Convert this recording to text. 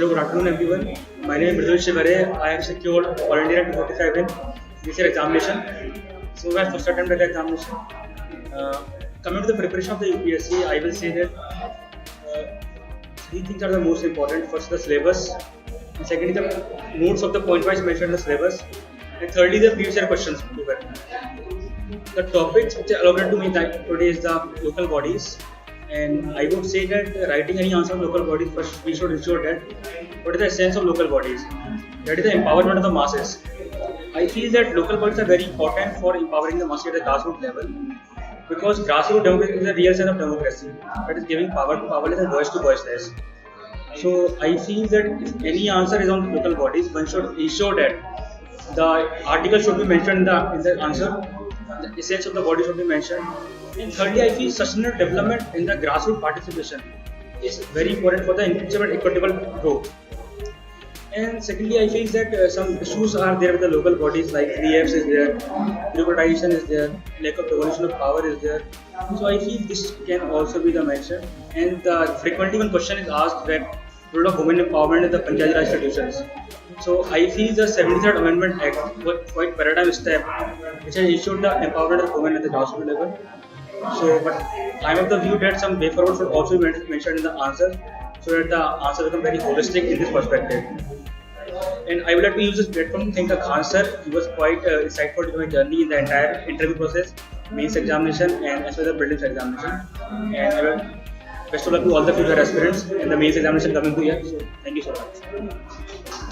Hello, good afternoon everyone. My name is Mirdul Shivhare. I have secured All India 245 in this year examination. So my first attempt at the examination. Coming to the preparation of the UPSC, I will say that three things are the most important. First, the syllabus. And secondly, the notes of the point-wise mentioned in the syllabus. And thirdly, the previous year questions. The topics which are allocated to me today is the local bodies. And I would say that writing any answer on local bodies, first we should ensure that what is the essence of local bodies. That is the empowerment of the masses. I feel that local bodies are very important for empowering the masses at the grassroots level, because grassroots democracy is the real sense of democracy. That is giving power to powerless and voice to voiceless. So I feel that if any answer is on local bodies, one should ensure that the article should be mentioned in the answer, the essence of the body should be mentioned. And thirdly, I feel sustainable development in the grassroots participation is very important for the inclusive and equitable growth. And secondly, I feel that some issues are there with the local bodies, like 3Fs is there, bureaucratization is there, lack of devolution of power is there. So I feel this can also be the mention. And frequently one question is asked that role of women empowerment in the Panchayati Raj institutions. So I feel the 73rd Amendment Act was quite paradigm step which has ensured the empowerment of women at the grassroots level. So, but I am of the view that some way forward should also be mentioned in the answer, so that the answer becomes very holistic in this perspective. And I would like to use this platform to thank the Khan sir. He was quite insightful to my journey in the entire interview process, mains examination, and as well as the prelims examination. And best of luck to all the future aspirants in the mains examination coming to year. So, thank you so much.